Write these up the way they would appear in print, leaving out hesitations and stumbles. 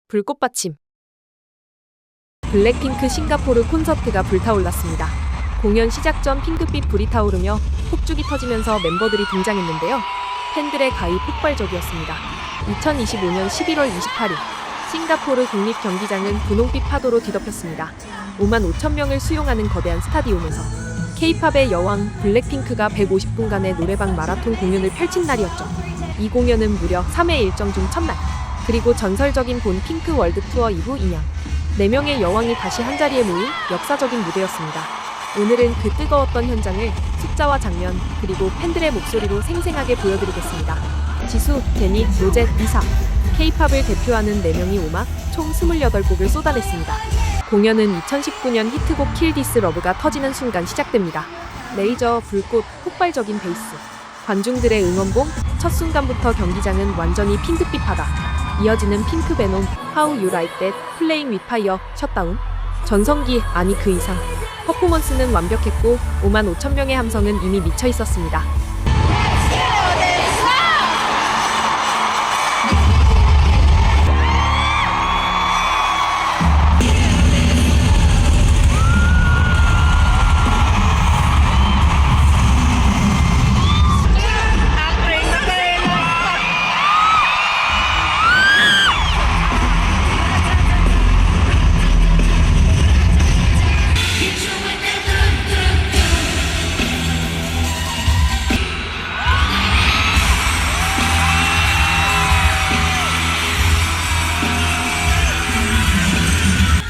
불꽃받침. 블랙핑크 싱가포르 콘서트가 불타올랐습니다. 공연 시작 전 핑크빛 불이 타오르며 폭죽이 터지면서 member들이 등장했는데요. 팬들의 가히 폭발적이었습니다. 2025년 11월 28일 싱가포르 국립경기장은 분홍빛 파도로 뒤덮였습니다. 5만 5천 명을 수용하는 거대한 스타디움에서 K-팝의 여왕 블랙핑크가 150분간의 노래방 마라톤 공연을 펼친 날이었죠. 이 공연은 무려 3회 일정 중 첫날, 그리고 전설적인 본 핑크 월드 투어 이후 2년, 4명의 여왕이 다시 한자리에 모인 역사적인 무대였습니다. 오늘은 그 뜨거웠던 현장을 숫자와 장면, 그리고 팬들의 목소리로 생생하게 보여드리겠습니다. 지수, 제니, 로제, 리사, K-팝을 대표하는 4명이 오막 총 28곡을 쏟아냈습니다. 공연은 2019년 히트곡 킬 디스 러브가 터지는 순간 시작됩니다. 레이저, 불꽃, 폭발적인 베이스, 관중들의 응원봉, 첫 순간부터 경기장은 완전히 핑크빛 바다. 이어지는 핑크 베놈, How You Like That, Playing With Fire, 셧다운, 전성기, 아니 그 이상. 퍼포먼스는 완벽했고 5만 5천 명의 함성은 이미 미쳐 있었습니다.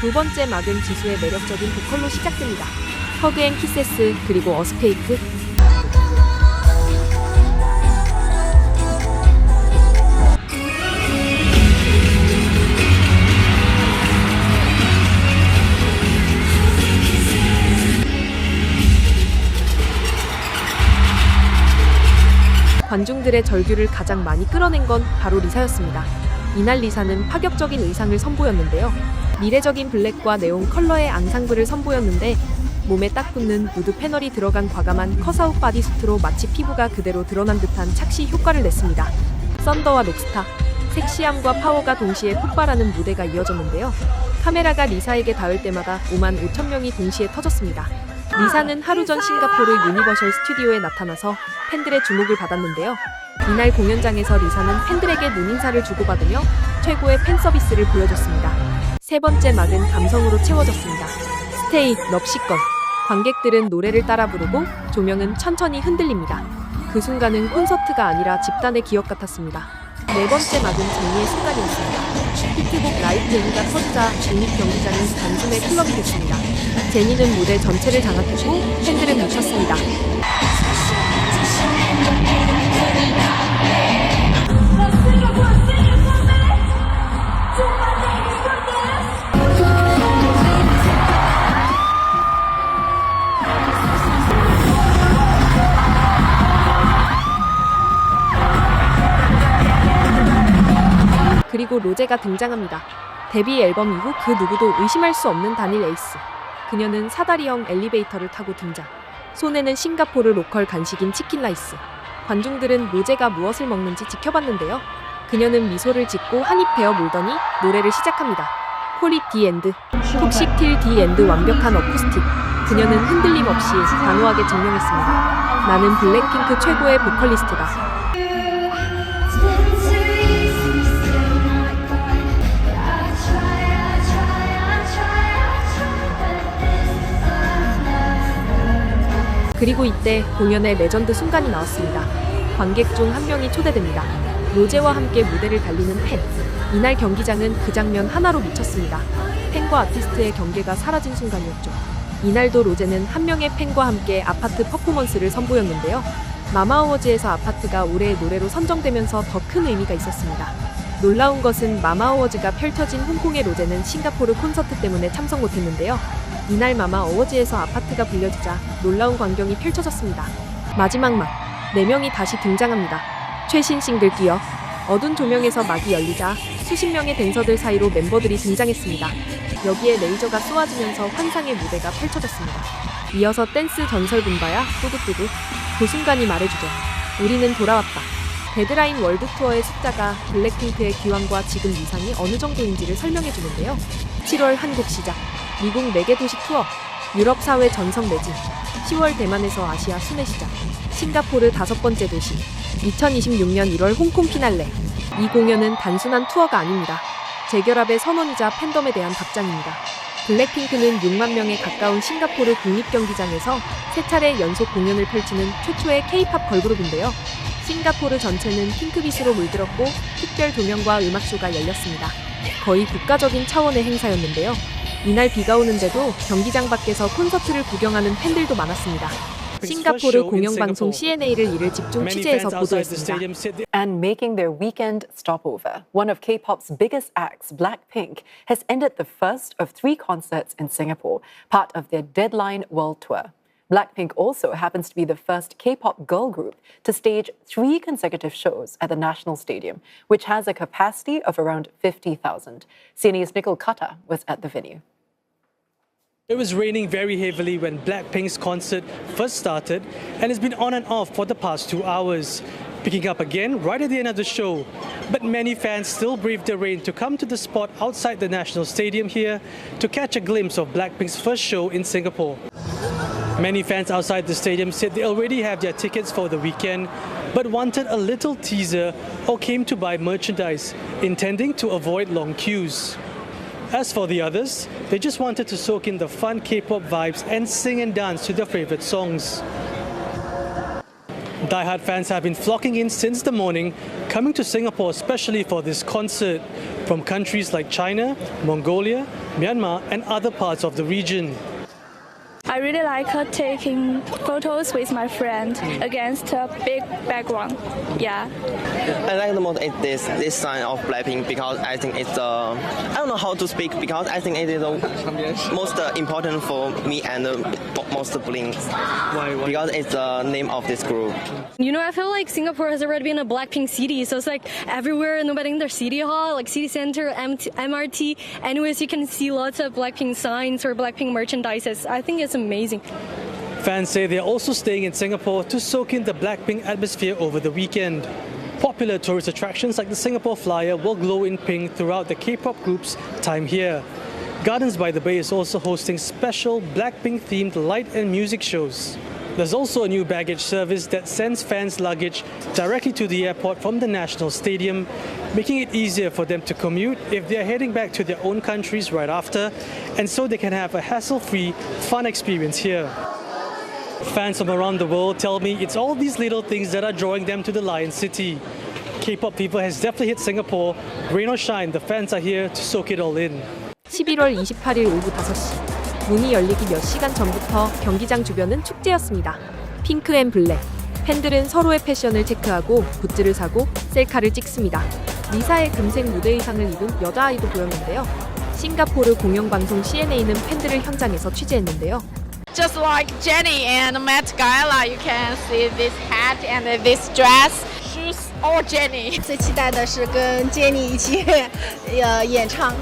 두 번째 막은 지수의 매력적인 보컬로 시작됩니다. 허그 앤 키세스, 그리고 어스페이크. 관중들의 절규를 가장 많이 끌어낸 건 바로 리사였습니다. 이날 리사는 파격적인 의상을 선보였는데요. 미래적인 블랙과 네온 컬러의 앙상블을 선보였는데 몸에 딱 붙는 누드 패널이 들어간 과감한 컷아웃 바디수트로 마치 피부가 그대로 드러난 듯한 착시 효과를 냈습니다. 썬더와 록스타, 섹시함과 파워가 동시에 폭발하는 무대가 이어졌는데요. 카메라가 리사에게 닿을 때마다 5만 5천 명이 동시에 터졌습니다. 리사는 하루 전 싱가포르 유니버셜 스튜디오에 나타나서 팬들의 주목을 받았는데요. 이날 공연장에서 리사는 팬들에게 눈인사를 주고받으며 최고의 팬 서비스를 보여줬습니다. 세 번째 막은 감성으로 채워졌습니다. 스테이, 럽시건. 관객들은 노래를 따라 부르고 조명은 천천히 흔들립니다. 그 순간은 콘서트가 아니라 집단의 기억 같았습니다. 네 번째 막은 제니의 순간이었습니다. 히트곡 라이트 N가 터지자 국립경기장은 단숨에 클럽이 됐습니다. 제니는 무대 전체를 장악했고 팬들은 미쳤습니다. 그리고 로제가 등장합니다. 데뷔 앨범 이후 그 누구도 의심할 수 없는 단일 에이스. 그녀는 사다리형 엘리베이터를 타고 등장. 손에는 싱가포르 로컬 간식인 치킨 라이스. 관중들은 로제가 무엇을 먹는지 지켜봤는데요. 그녀는 미소를 짓고 한입 베어 물더니 노래를 시작합니다. 콜 디 엔드, 톡식 틸 디 엔드. 완벽한 어쿠스틱. 그녀는 흔들림 없이 단호하게 증명했습니다. 나는 블랙핑크 최고의 보컬리스트다. 그리고 이때 공연의 레전드 순간이 나왔습니다. 관객 중 한 명이 초대됩니다. 로제와 함께 무대를 달리는 팬. 이날 경기장은 그 장면 하나로 미쳤습니다. 팬과 아티스트의 경계가 사라진 순간이었죠. 이날도 로제는 한 명의 팬과 함께 아파트 퍼포먼스를 선보였는데요. 마마어워즈에서 아파트가 올해의 노래로 선정되면서 더 큰 의미가 있었습니다. 놀라운 것은 마마어워즈가 펼쳐진 홍콩의 로제는 싱가포르 콘서트 때문에 참석 못했는데요. 이날 마마 어워즈에서 아파트가 불려지자 놀라운 광경이 펼쳐졌습니다. 마지막 막, 4명이 다시 등장합니다. 최신 싱글 끼어. 어두운 조명에서 막이 열리자 수십 명의 댄서들 사이로 멤버들이 등장했습니다. 여기에 레이저가 쏘아지면서 환상의 무대가 펼쳐졌습니다. 이어서 댄스 전설 분바야, 뚜두뚜두. 그 순간이 말해주죠. 우리는 돌아왔다. 데드라인 월드 투어의 숫자가 블랙핑크의 기왕과 지금 위상이 어느 정도인지를 설명해 주는데요. 7월 한국 시작, 미국 4개 도시 투어, 유럽 사회 전성 매진, 10월 대만에서 아시아 순회 시작, 싱가포르 5번째 도시, 2026년 1월 홍콩 피날레. 이 공연은 단순한 투어가 아닙니다. 재결합의 선언이자 팬덤에 대한 답장입니다. 블랙핑크는 6만 명에 가까운 싱가포르 국립경기장에서 3차례 연속 공연을 펼치는 최초의 K-팝 걸그룹인데요. 싱가포르 전체는 핑크빛으로 물들었고 특별 조명과 음악쇼가 열렸습니다. 거의 국가적인 차원의 행사였는데요. 이날 비가 오는데도 경기장 밖에서 콘서트를 구경하는 팬들도 많았습니다. 싱가포르 공영방송 CNA를 이를 집중 취재해서 보도했습니다. And making their weekend stopover, one of K-pop's biggest acts, Blackpink, has ended the first of 3 concerts in Singapore, part of their Deadline World Tour. Blackpink also happens to be the first K-pop girl group to stage 3 consecutive shows at the National Stadium, which has a capacity of around 50,000. CNA's Nicole Cutter was at the venue. It was raining very heavily when Blackpink's concert first started, and it's been on and off for the past 2 hours, picking up again right at the end of the show. But many fans still braved the rain to come to the spot outside the National Stadium here to catch a glimpse of Blackpink's first show in Singapore. Many fans outside the stadium said they already have their tickets for the weekend, but wanted a little teaser or came to buy merchandise, intending to avoid long queues. As for the others, they just wanted to soak in the fun K-pop vibes and sing and dance to their favorite songs. Die-hard fans have been flocking in since the morning, coming to Singapore especially for this concert, from countries like China, Mongolia, Myanmar and other parts of the region. I really like taking photos with my friend against a big background. Yeah. I like the most is this sign of Blackpink because I think it's I don't know how to speak because I think it is the most important for me and most bling. Why? Because it's the name of this group. You know, I feel like Singapore has already been a Blackpink city, so it's like everywhere, no matter in their city hall, like city center, MRT. Anyways, you can see lots of Blackpink signs or Blackpink merchandises. I think it's amazing. Fans say they're also staying in Singapore to soak in the Blackpink atmosphere over the weekend. Popular tourist attractions like the Singapore Flyer will glow in pink throughout the K-pop group's time here. Gardens by the Bay is also hosting special Blackpink-themed light and music shows. There's also a new baggage service that sends fans' luggage directly to the airport from the National Stadium, making it easier for them to commute if they're heading back to their own countries right after, and so they can have a hassle-free, fun experience here. Fans from around the world tell me it's all these little things that are drawing them to the Lion City. K-pop fever has definitely hit Singapore. Rain or shine, the fans are here to soak it all in. 11월 28일 오후 5시. 문이 열리기 몇 시간 전부터 경기장 주변은 축제였습니다. 핑크 앤 블랙. 팬들은 서로의 패션을 체크하고 굿즈를 사고 셀카를 찍습니다. 리사의 금색 무대 의상을 입은 여자아이도 보였는데요. 싱가포르 공영방송 CNA는 팬들을 현장에서 취재했는데요. Just like Jennie and Met Gala, you can see this hat and this dress. Shoes all Jennie. 最期待的是跟 Jennie 一起演唱，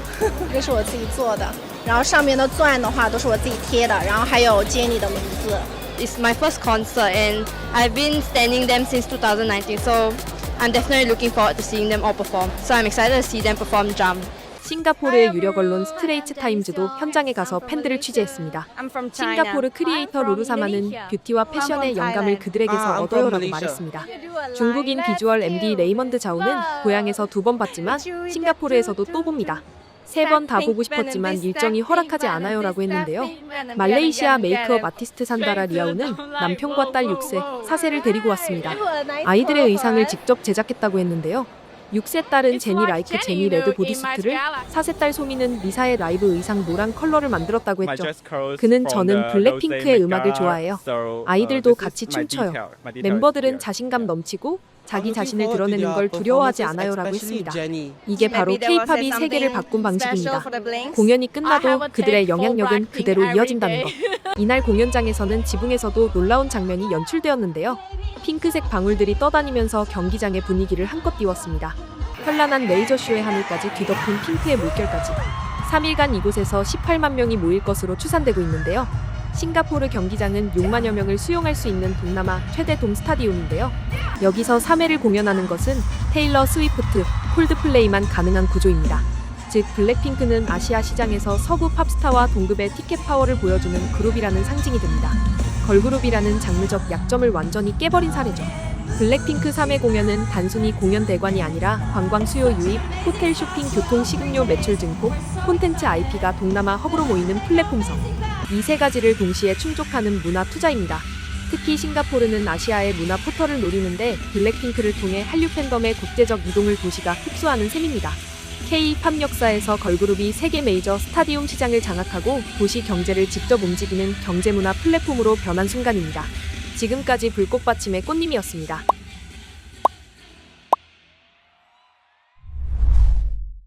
这是我自己做的。然后上面的钻的话都是我自己贴的，然后还有 Jennie 的名字。It's my first concert and I've been standing them since 2019, so I'm definitely looking forward to seeing them all perform. So I'm excited to see them perform Jump. 싱가포르의 유력 언론 스트레이트 타임즈도 현장에 가서 팬들을 취재했습니다. 싱가포르 크리에이터 루루사마는 뷰티와 패션의 영감을 그들에게서 얻어요라고 말했습니다. 중국인 비주얼 MD 레이먼드 자오는 고향에서 2번 봤지만 싱가포르에서도 또 봅니다. 3번 다 보고 싶었지만 일정이 허락하지 않아요라고 했는데요. 말레이시아 메이크업 아티스트 산다라 리아우는 남편과 딸 6세, 4세를 데리고 왔습니다. 아이들의 의상을 직접 제작했다고 했는데요. 6세 딸은 제니 라이크 제니 레드 보디수트를, 4세 딸 소미는 리사의 라이브 의상 노란 컬러를 만들었다고 했죠. 그는 저는 블랙핑크의 음악을 좋아해요. 아이들도 같이 춤춰요. 멤버들은 자신감 넘치고 자기 자신을 드러내는 걸 두려워하지 않아요라고 했습니다. 이게 바로 K-팝이 세계를 바꾼 방식입니다. 공연이 끝나도 그들의 영향력은 그대로 이어진다는 것. 이날 공연장에서는 지붕에서도 놀라운 장면이 연출되었는데요. 핑크색 방울들이 떠다니면서 경기장의 분위기를 한껏 띄웠습니다. 현란한 레이저쇼의 하늘까지 뒤덮은 핑크의 물결까지. 3일간 이곳에서 18만 명이 모일 것으로 추산되고 있는데요. 싱가포르 경기장은 6만여 명을 수용할 수 있는 동남아 최대 돔 스타디움인데요. 여기서 3회를 공연하는 것은 테일러 스위프트, 콜드플레이만 가능한 구조입니다. 즉 블랙핑크는 아시아 시장에서 서구 팝스타와 동급의 티켓 파워를 보여주는 그룹이라는 상징이 됩니다. 걸그룹이라는 장르적 약점을 완전히 깨버린 사례죠. 블랙핑크 3회 공연은 단순히 공연 대관이 아니라 관광 수요 유입, 호텔 쇼핑, 교통, 식음료 매출 증폭, 콘텐츠 IP가 동남아 허브로 모이는 플랫폼성, 이 세 가지를 동시에 충족하는 문화 투자입니다. 특히 싱가포르는 아시아의 문화 포털을 노리는데 블랙핑크를 통해 한류 팬덤의 국제적 이동을 도시가 흡수하는 셈입니다. K-팝 역사에서 걸그룹이 세계 메이저 스타디움 시장을 장악하고 도시 경제를 직접 움직이는 경제문화 플랫폼으로 변한 순간입니다. 지금까지 불꽃받침의 꽃님이었습니다.